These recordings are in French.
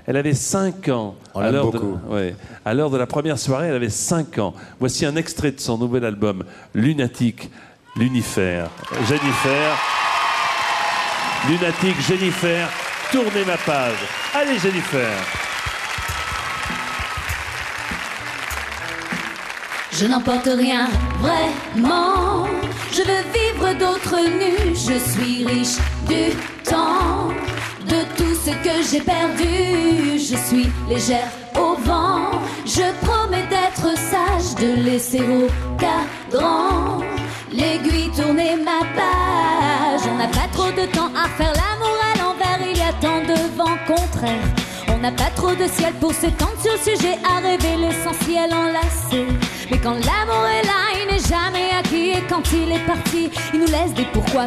Elle avait 5 ans. On l'aime beaucoup. À l'heure de la première soirée, elle avait 5 ans. Voici un extrait de son nouvel album, Lunatique, Lunifer. Jennifer. Lunatique, Jennifer. Tournez ma page. Allez, Jennifer. Je n'emporte rien, vraiment. Je veux vivre d'autres nus. Je suis riche du temps, de tout ce que j'ai perdu. Je suis légère au vent. Je promets d'être sage, de laisser au cadran l'aiguille tourner ma page. On n'a pas trop de temps à faire l'amour à l'envers. Il y a tant de vents contraires. On n'a pas trop de ciel pour s'étendre sur le sujet, à rêver l'essentiel enlacé. Mais quand l'amour est là, il n'est jamais acquis. Et quand il est parti, il nous laisse des pourquoi.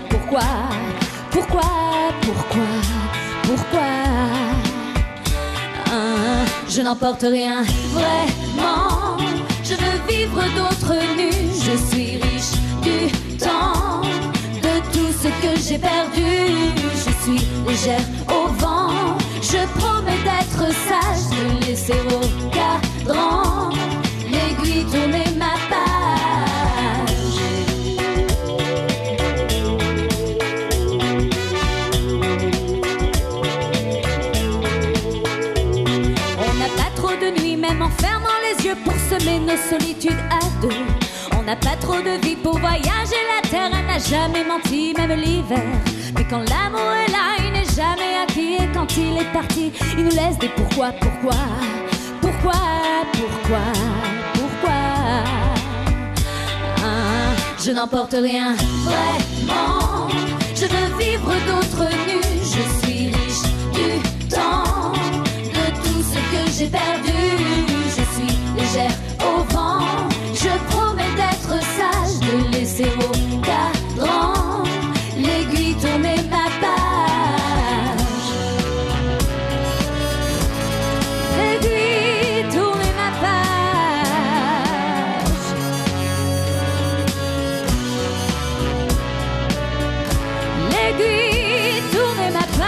Je n'emporte rien, vraiment. Je veux vivre d'autres nus. Je suis riche du temps, de tout ce que j'ai perdu. Je suis légère au vent. Je promets d'être sage, de laisser au cadran l'aiguille tourner ma page. On n'a pas trop de nuit, même en fermant les yeux pour semer nos solitudes à deux. On n'a pas trop de vie pour voyager la terre, elle n'a jamais menti, même l'hiver. Mais quand l'amour est là, il n'est jamais acquis. Et quand il est parti, il nous laisse des pourquoi. Je n'emporte rien, vraiment. Je veux vivre d'autres nus. Je suis riche du temps, de tout ce que j'ai perdu. Je suis légère au vent. Je promets d'être sage, de laisser au cadran l'aiguille tourner ma page. L'aiguille tourner ma page. L'aiguille tourner ma page.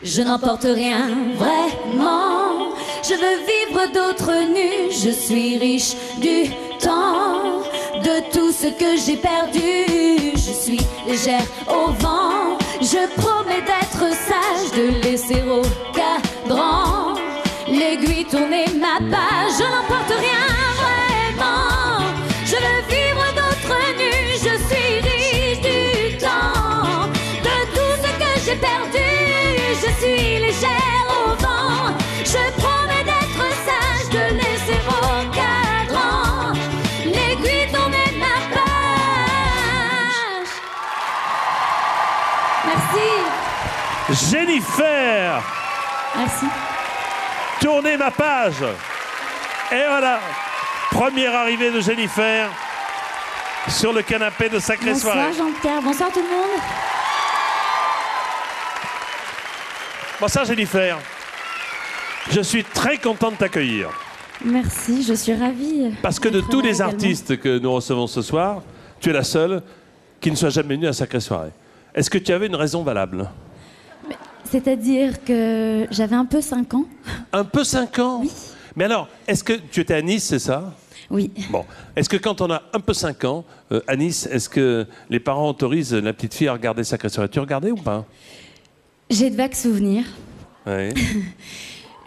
Je n'emporte rien, vraiment. Je veux vivre d'autres nus. Je suis riche du temps, de tout ce que j'ai perdu. Je suis légère au vent. Je promets d'être sage, de laisser au cadran l'aiguille tourner ma page. Je n'emporte rien, vraiment. Je veux vivre d'autres nus. Je suis riche du temps, de tout ce que j'ai perdu. Je suis légère au vent. Je promets d'être sage, de laisser au cadran l'aiguille tourner ma page. Merci. Jennifer. Merci. Tournez ma page. Et voilà. Première arrivée de Jennifer sur le canapé de Sacrée Soirée. Bonsoir Jean-Pierre, bonsoir tout le monde. Bonsoir Jennifer. Je suis très content de t'accueillir. Merci, je suis ravie. Parce que de tous les artistes que nous recevons ce soir, tu es la seule qui ne soit jamais venue à Sacrée Soirée. Est-ce que tu avais une raison valable? C'est-à-dire que j'avais un peu 5 ans. Un peu 5 ans? Oui. Mais alors, est-ce que tu étais à Nice, c'est ça? Oui. Bon. Est-ce que quand on a un peu 5 ans, à Nice, est-ce que les parents autorisent la petite fille à regarder Sacrée Soirée? Tu regardais ou pas? J'ai de vagues souvenirs. Oui.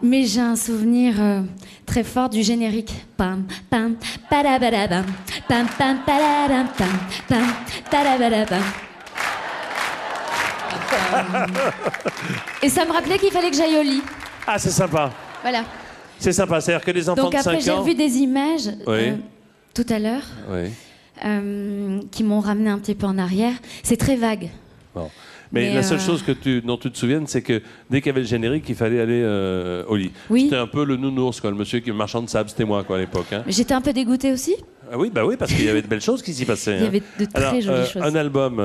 Mais j'ai un souvenir très fort du générique. Pam, pam, padabadabam, pam, pam, padadam, pam, pam, padabadabam. Et ça me rappelait qu'il fallait que j'aille au lit. Ah, c'est sympa. Voilà. C'est sympa, c'est-à-dire que les enfants Donc de 5 ans... après, j'ai revu des images tout à l'heure qui m'ont ramené un petit peu en arrière. C'est très vague. Bon. Mais la seule chose dont tu te souviennes, c'est que dès qu'il y avait le générique, il fallait aller au lit. Oui. C'était un peu le nounours, quoi, le monsieur qui est marchand de sable, c'était moi quoi, à l'époque. Hein. J'étais un peu dégoûtée aussi. Ah oui, bah oui, parce qu'il y avait de belles choses qui s'y passaient. Il y avait de très jolies choses. Un album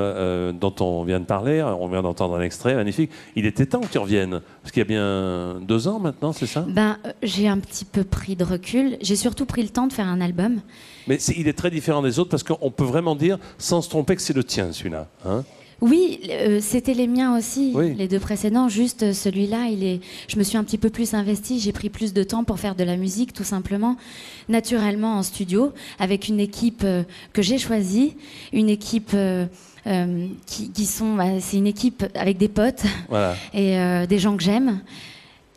dont on vient de parler, on vient d'entendre un extrait magnifique. Il était temps que tu reviennes, parce qu'il y a bien 2 ans maintenant, c'est ça? J'ai un petit peu pris de recul. J'ai surtout pris le temps de faire un album. Mais il est très différent des autres, parce qu'on peut vraiment dire, sans se tromper, que c'est le tien, celui-là. Hein? Oui, c'était les miens aussi, Oui. les 2 précédents. Juste celui-là, je me suis un petit peu plus investie. J'ai pris plus de temps pour faire de la musique, tout simplement, naturellement en studio, avec une équipe que j'ai choisie, une équipe qui sont, c'est une équipe avec des potes Voilà. et des gens que j'aime.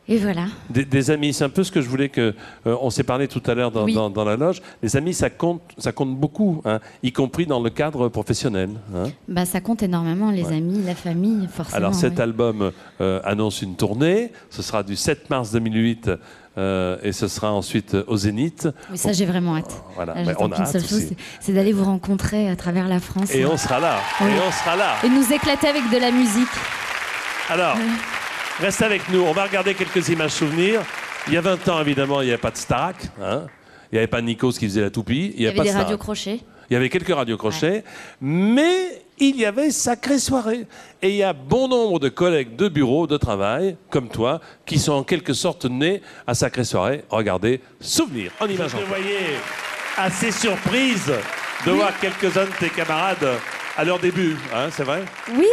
Et voilà. Des amis, c'est un peu ce que je voulais que... on s'est parlé tout à l'heure Oui. dans la loge. Les amis, ça compte beaucoup, hein, y compris dans le cadre professionnel. Hein. Bah, ça compte énormément, les amis, la famille, forcément. Alors cet oui. album annonce une tournée. Ce sera du 7 mars 2008 et ce sera ensuite au Zénith. Oui, ça, j'ai vraiment hâte. Voilà. Là, Mais j'attends on a qu'une hâte seule chose, aussi. c'est d'aller vous rencontrer à travers la France. Et on sera là. Oui. Et on sera là. Et nous éclater avec de la musique. Alors, reste avec nous. On va regarder quelques images souvenirs. Il y a 20 ans, évidemment, il n'y avait pas de Starac. Hein. Il n'y avait pas de Nikos qui faisait la toupie. Il y avait pas de des Starac. radios crochets. Il y avait quelques radios crochets, mais il y avait sacrée soirée. Et il y a bon nombre de collègues de bureau, de travail, comme toi, qui sont en quelque sorte nés à sacrée soirée. Regardez, souvenir en image. Je te voyais assez surprise de voir quelques-uns de tes camarades à leur début, hein, c'est vrai? Oui,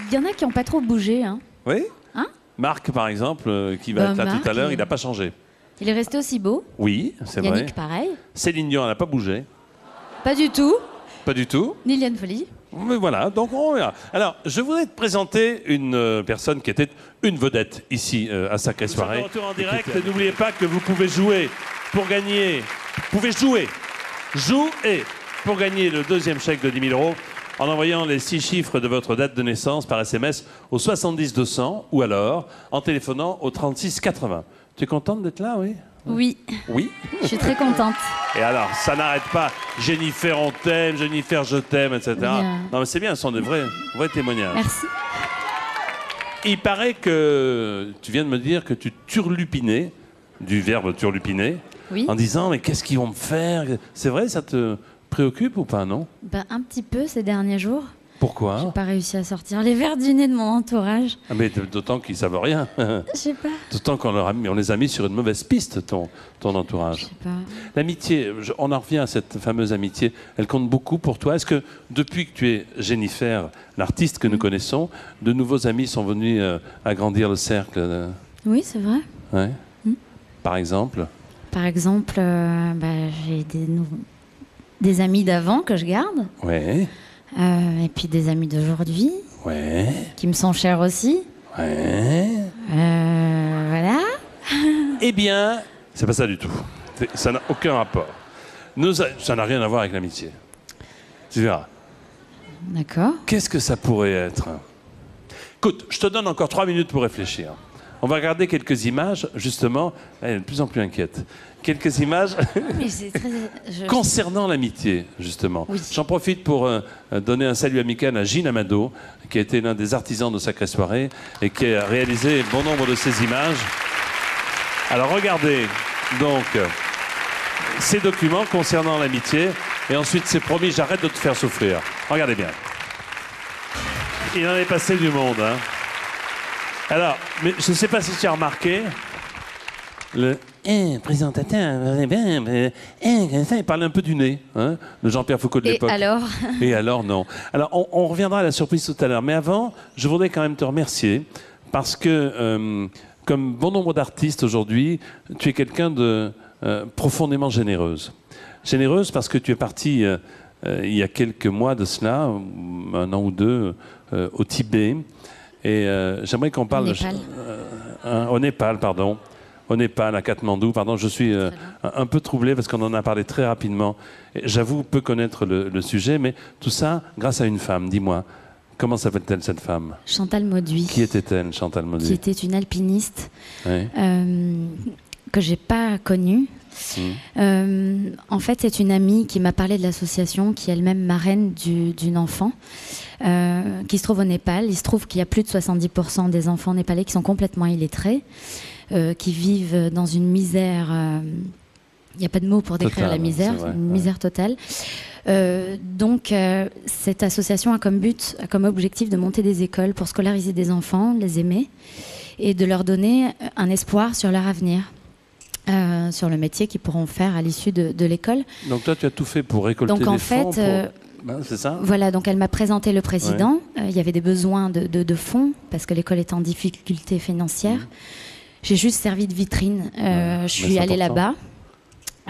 il y en a qui n'ont pas trop bougé. Hein. Oui. Hein? Marc, par exemple, qui va être là Marc, tout à l'heure, il n'a pas changé. Il est resté aussi beau. Oui, c'est vrai. Yannick, pareil. Céline Dion, elle n'a pas bougé. Pas du tout. Pas du tout. Ni Liane Folie. Mais voilà, donc on verra. Alors, je voudrais te présenter une personne qui était une vedette ici à Sacrée Soirée. Retour en direct. N'oubliez pas que vous pouvez jouer pour gagner. Vous pouvez jouer pour gagner le 2e chèque de 10 000 € en envoyant les 6 chiffres de votre date de naissance par SMS au 70 200 ou alors en téléphonant au 36 80. Tu es contente d'être là, oui? Oui, Oui. je suis très contente. Et alors, ça n'arrête pas. Jennifer, on t'aime. Jennifer, je t'aime, etc. Bien. Non, mais c'est bien, ce sont de vrais témoignages. Merci. Il paraît que tu viens de me dire que tu turlupinais, du verbe turlupiner, Oui. en disant, mais qu'est-ce qu'ils vont me faire? C'est vrai, ça te préoccupe ou pas, non? Bah, un petit peu ces derniers jours. Pourquoi? J'ai pas réussi à sortir les verres du nez de mon entourage. Ah, mais d'autant qu'ils savent rien. Je sais pas. D'autant on les a mis sur une mauvaise piste, ton Je entourage. sais pas. L'amitié, on en revient à cette fameuse amitié, elle compte beaucoup pour toi. Est-ce que depuis que tu es Jennifer, l'artiste que nous connaissons, de nouveaux amis sont venus agrandir le cercle Oui, c'est vrai. Ouais. Par exemple? Par exemple, j'ai des amis d'avant que je garde. Ouais. Et puis des amis d'aujourd'hui Ouais. qui me sont chers aussi. Ouais. Voilà. Eh bien, c'est pas ça du tout. Ça n'a aucun rapport. Ça n'a rien à voir avec l'amitié. Tu verras. D'accord. Qu'est-ce que ça pourrait être? Écoute, je te donne encore 3 minutes pour réfléchir. On va regarder quelques images, justement. Elle est de plus en plus inquiète. Quelques images Mais c'est très... concernant l'amitié, justement. Oui. J'en profite pour donner un salut amical à Gilles Amado, qui a été l'un des artisans de Sacrée Soirée et qui a réalisé bon nombre de ces images. Alors regardez, donc, ces documents concernant l'amitié. Et ensuite, c'est promis, j'arrête de te faire souffrir. Regardez bien. Il en est passé du monde, hein. Alors, mais je ne sais pas si tu as remarqué, le présentateur, il parle un peu du nez, hein, de Jean-Pierre Foucault de Et l'époque. alors? Et alors, non. Alors, on reviendra à la surprise tout à l'heure. Mais avant, je voudrais quand même te remercier parce que, comme bon nombre d'artistes aujourd'hui, tu es quelqu'un de profondément généreuse. Généreuse parce que tu es partie il y a quelques mois de cela, 1 an ou 2, au Tibet. Et j'aimerais qu'on parle... Au Népal, pardon. Au Népal, à Katmandou, pardon. Je suis un peu troublé parce qu'on en a parlé très rapidement. J'avoue peu connaître le sujet, mais tout ça grâce à une femme. Dis-moi, comment s'appelle-t-elle cette femme? Chantal Mauduit. Qui était-elle, Chantal Mauduit? Qui était une alpiniste Oui. que j'ai pas connue. En fait, c'est une amie qui m'a parlé de l'association, qui est elle-même marraine d'une enfant qui se trouve au Népal. Il se trouve qu'il y a plus de 70% des enfants népalais qui sont complètement illettrés, qui vivent dans une misère. Il n'y a pas de mots pour décrire Total, la misère, c'est vrai, une misère totale. Donc, cette association a comme but, a comme objectif de monter des écoles pour scolariser des enfants, les aimer, et de leur donner un espoir sur leur avenir. Sur le métier qu'ils pourront faire à l'issue de l'école. Donc toi, tu as tout fait pour récolter Donc, en des fonds fait, hein, c'est ça? Voilà, donc elle m'a présenté le président. Il y avait des besoins de fonds parce que l'école est en difficulté financière. J'ai juste servi de vitrine. Je suis allée là-bas.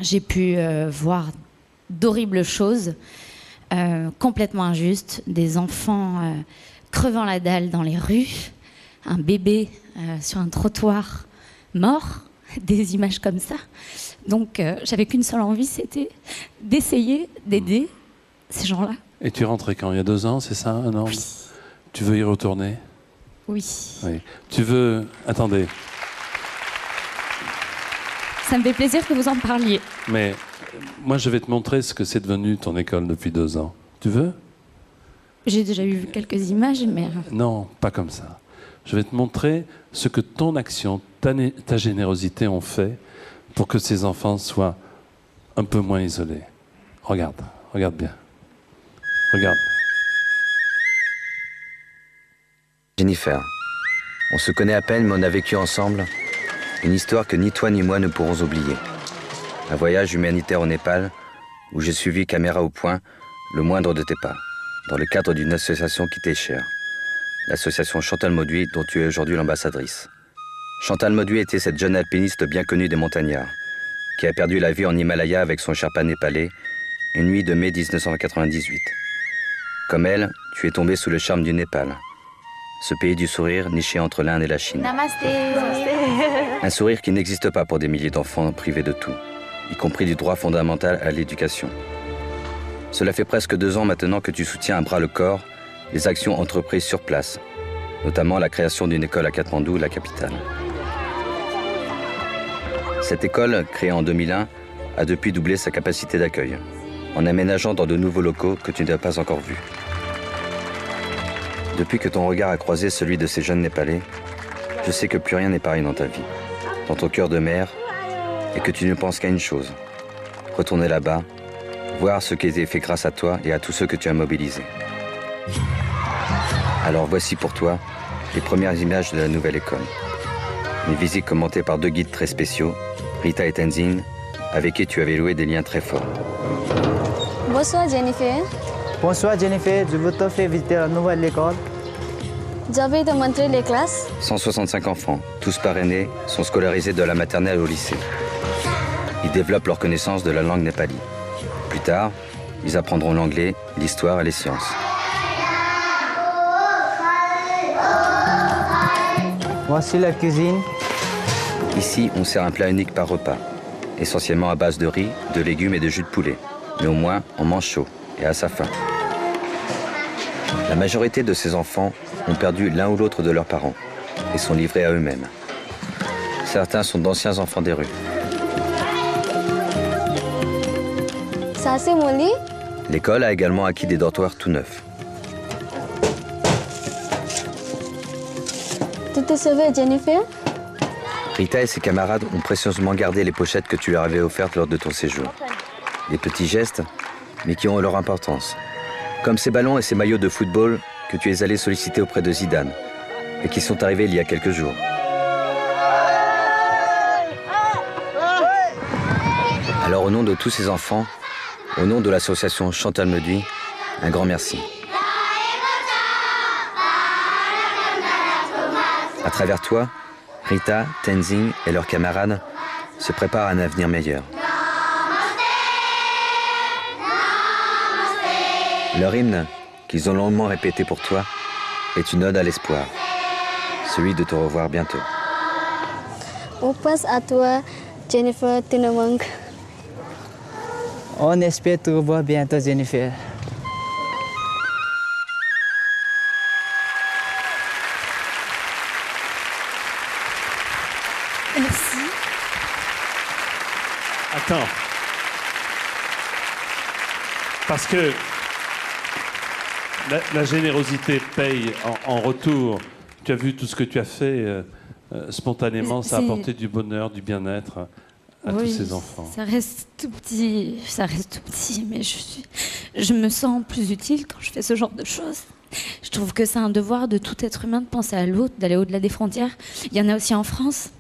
J'ai pu voir d'horribles choses, complètement injustes. Des enfants crevant la dalle dans les rues, un bébé sur un trottoir mort, des images comme ça. Donc j'avais qu'une seule envie, c'était d'essayer d'aider ces gens-là. Et tu es rentré quand? Il y a 2 ans, c'est ça? 1 an? Oui. Tu veux y retourner? Oui. Oui. Tu veux... Attendez. Ça me fait plaisir que vous en parliez. Mais moi, je vais te montrer ce que c'est devenu ton école depuis 2 ans. Tu veux? J'ai déjà eu quelques images, mais... Non, pas comme ça. Je vais te montrer ce que ton action, ta générosité ont fait pour que ces enfants soient un peu moins isolés. Regarde, regarde bien. Regarde. Jennifer, on se connaît à peine, mais on a vécu ensemble une histoire que ni toi ni moi ne pourrons oublier. Un voyage humanitaire au Népal, où j'ai suivi caméra au point le moindre de tes pas, dans le cadre d'une association qui t'est chère, l'association Chantal Mauduit, dont tu es aujourd'hui l'ambassadrice. Chantal Mauduit était cette jeune alpiniste bien connue des montagnards, qui a perdu la vie en Himalaya avec son Sherpa népalais, une nuit de mai 1998. Comme elle, tu es tombée sous le charme du Népal, ce pays du sourire niché entre l'Inde et la Chine. Namasté. Un sourire qui n'existe pas pour des milliers d'enfants privés de tout, y compris du droit fondamental à l'éducation. Cela fait presque 2 ans maintenant que tu soutiens à bras le corps les actions entreprises sur place, notamment la création d'une école à Katmandou, la capitale. Cette école, créée en 2001, a depuis doublé sa capacité d'accueil, en aménageant dans de nouveaux locaux que tu n'as pas encore vus. Depuis que ton regard a croisé celui de ces jeunes Népalais, je sais que plus rien n'est pareil dans ta vie, dans ton cœur de mère, et que tu ne penses qu'à une chose, retourner là-bas, voir ce qui a été fait grâce à toi et à tous ceux que tu as mobilisés. Alors voici pour toi les premières images de la nouvelle école. Une visite commentée par 2 guides très spéciaux, Rita et Tenzing, avec qui tu avais loué des liens très forts. Bonsoir Jennifer. Bonsoir Jennifer, je veux te faire visiter la nouvelle école. Je vais te montrer les classes. 165 enfants, tous parrainés, sont scolarisés de la maternelle au lycée. Ils développent leur connaissance de la langue népali. Plus tard, ils apprendront l'anglais, l'histoire et les sciences. Voici la cuisine. Ici, on sert un plat unique par repas, essentiellement à base de riz, de légumes et de jus de poulet. Mais au moins, on mange chaud et à sa faim. La majorité de ces enfants ont perdu l'un ou l'autre de leurs parents et sont livrés à eux-mêmes. Certains sont d'anciens enfants des rues. Ça c'est mon lit. L'école a également acquis des dortoirs tout neufs. Tu te souviens Jennifer? Rita et ses camarades ont précieusement gardé les pochettes que tu leur avais offertes lors de ton séjour. Des petits gestes, mais qui ont leur importance. Comme ces ballons et ces maillots de football que tu es allé solliciter auprès de Zidane et qui sont arrivés il y a quelques jours. Alors au nom de tous ces enfants, au nom de l'association Chantal Mauduit, un grand merci. À travers toi, Rita, Tenzing et leurs camarades se préparent à un avenir meilleur. Leur hymne, qu'ils ont longuement répété pour toi, est une ode à l'espoir, celui de te revoir bientôt. On pense à toi, Jennifer Tinamong. On espère te revoir bientôt Jennifer. Merci. Attends. Parce que la générosité paye en retour. Tu as vu tout ce que tu as fait spontanément, ça a apporté du bonheur, du bien-être à tous ces enfants. Ça reste tout petit, mais je me sens plus utile quand je fais ce genre de choses. Je trouve que c'est un devoir de tout être humain de penser à l'autre, d'aller au-delà des frontières. Il y en a aussi en France.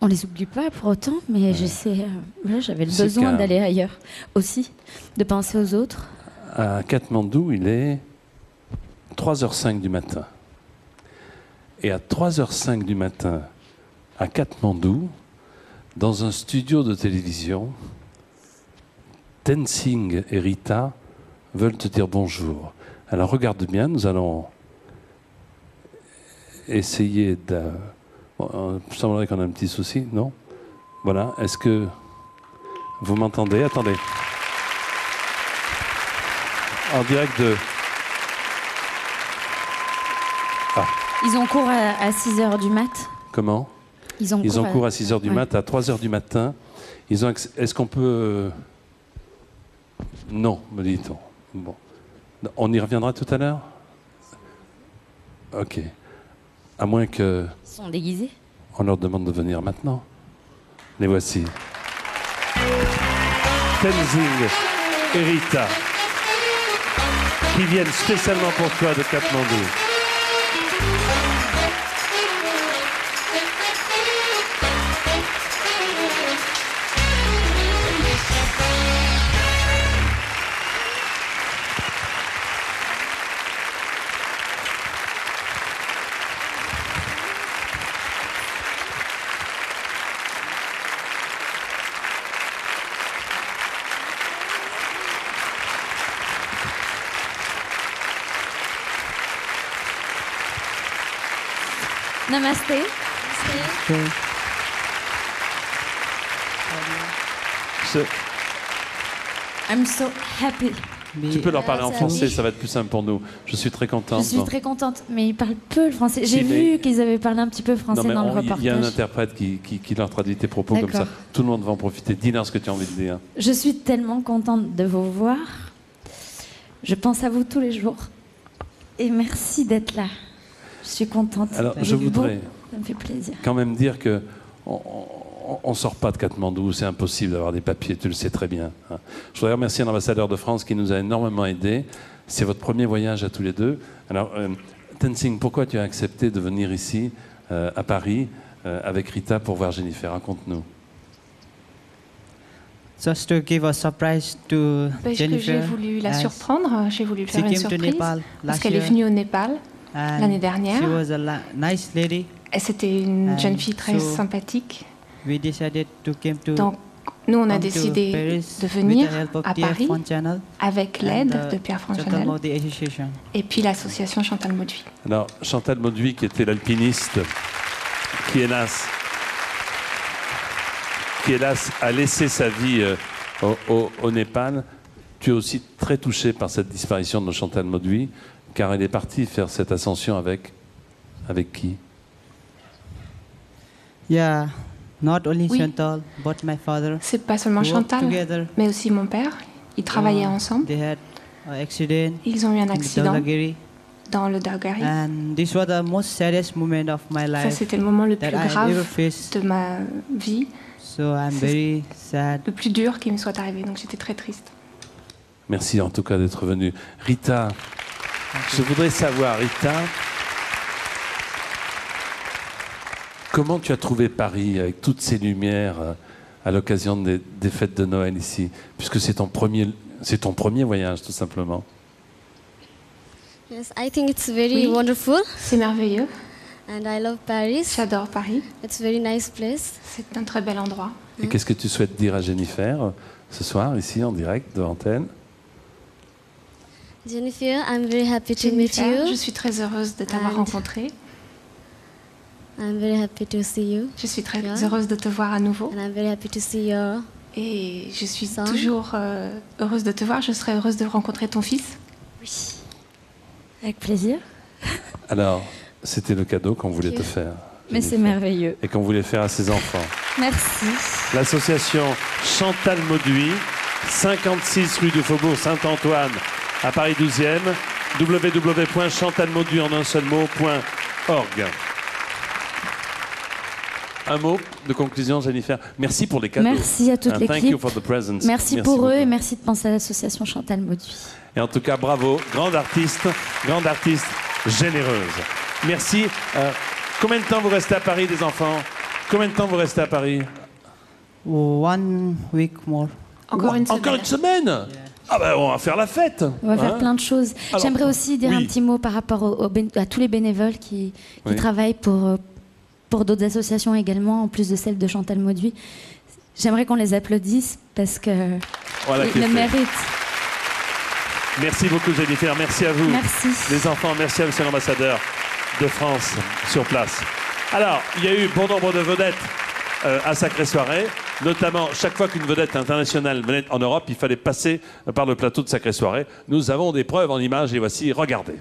On les oublie pas pour autant, mais j'avais le besoin d'aller ailleurs aussi, de penser aux autres. À Katmandou, il est 3h05 du matin. Et à 3h05 du matin, à Katmandou, dans un studio de télévision, Tenzing et Rita veulent te dire bonjour. Alors regarde bien, nous allons essayer de... Bon, il semblerait qu'on a un petit souci, non? Voilà, est-ce que vous m'entendez? Attendez. En direct de... Ah. Ils ont cours à 6h du mat. Comment? Ils ont cours à 6h du mat, à 3h du matin. Est-ce qu'on peut... Non, me dit-on. Bon. On y reviendra tout à l'heure? Ok. À moins que... Ils sont déguisés. On leur demande de venir maintenant. Les voici. Tenzing et Rita, qui viennent spécialement pour toi de Katmandou. Namasté. I'm so happy. Tu peux leur parler en français, ça va être plus simple pour nous. Je suis très contente. Je suis très contente, mais ils parlent peu le français. J'ai vu qu'ils avaient parlé un petit peu français dans le reportage. Il y a un interprète qui leur traduit tes propos comme ça. Tout le monde va en profiter. Dis-leur ce que tu as envie de dire. Je suis tellement contente de vous voir. Je pense à vous tous les jours. Et merci d'être là. Je suis contente. Alors, je voudrais ça me fait plaisir. quand même dire que on ne sort pas de Katmandou, c'est impossible d'avoir des papiers, tu le sais très bien. Je voudrais remercier l'ambassadeur de France qui nous a énormément aidés. C'est votre premier voyage à tous les deux. Alors, Tenzing, pourquoi tu as accepté de venir ici, à Paris, avec Rita pour voir Jennifer? Raconte-nous. Just to give a surprise to Parce Jennifer. que j'ai voulu la surprendre, j'ai voulu lui faire She une came to surprise. Nepal Parce last qu'elle est year. venue au Népal And l'année dernière. She was a nice lady. Et c'était une And jeune fille très so sympathique. We decided to come to Donc, nous, on a come to décidé Paris de with venir the help of à Pierre Paris Font Channel avec and, l'aide de Pierre Font Chantal Channel Maudy Association. et puis l'association Chantal Mauduit. Alors, Chantal Mauduit, qui était l'alpiniste, qui hélas a laissé sa vie au Népal. Tu es aussi très touché par cette disparition de Chantal Mauduit, car elle est partie faire cette ascension avec qui? Yeah, not only Oui. Chantal, but my father. C'est pas seulement We worked Chantal, together. mais aussi mon père. Ils travaillaient ensemble. They had an accident Ils ont eu un in accident Dhaulagiri. dans le Dhaulagiri. And this was the most saddest moment of my Ça, life c'était le moment le plus that I ever grave faced. de ma vie, So I'm very sad. le plus dur qui me soit arrivé. Donc j'étais très triste. Merci en tout cas d'être venu. Rita, je voudrais savoir, Rita, comment tu as trouvé Paris avec toutes ces lumières à l'occasion des fêtes de Noël ici, puisque c'est ton premier voyage tout simplement. Yes, I think it's very Oui. wonderful, C'est merveilleux. and I love Paris. J'adore Paris. It's a very nice place. C'est un très bel endroit. Et qu'est-ce que tu souhaites dire à Jennifer ce soir ici en direct devant elle? Jennifer, I'm very happy to meet Jennifer, je you. suis très heureuse de t'avoir And- rencontrée. I'm very happy to see you, Je suis très Yeah. heureuse de te voir à nouveau. and I'm very happy to see your. Et je suis Son. toujours heureuse de te voir. Je serai heureuse de rencontrer ton fils. Oui. Avec plaisir. Alors, c'était le cadeau qu'on voulait te faire. Mais c'est Jennifer, merveilleux. et qu'on voulait faire à ses enfants. Merci. L'association Chantal Mauduit, 56 rue du Faubourg Saint-Antoine, à Paris 12e, www.chantalmauduit en un seul mot.org. Un mot de conclusion, Jennifer. Merci pour les cadeaux. Merci à toute And thank you l'équipe. for the presents. Merci pour eux beaucoup. et merci de penser à l'association Chantal Mauduit. Et en tout cas, bravo, grande artiste généreuse. Merci. Combien de temps vous restez à Paris, les enfants? Combien de temps vous restez à Paris? 1 week more. Encore une semaine. Encore une semaine? Ah ben, on va faire la fête. On va faire plein de choses. Alors, J'aimerais aussi dire oui. un petit mot par rapport à tous les bénévoles qui Oui. travaillent pour d'autres associations également, en plus de celle de Chantal Mauduit. J'aimerais qu'on les applaudisse parce que Voilà qui est le fait. méritent. Merci beaucoup Jennifer, merci à vous. Merci. Les enfants, merci à monsieur l'ambassadeur de France sur place. Alors, il y a eu bon nombre de vedettes à Sacrée Soirée, notamment chaque fois qu'une vedette internationale venait en Europe, il fallait passer par le plateau de Sacrée Soirée. Nous avons des preuves en images et voici, regardez.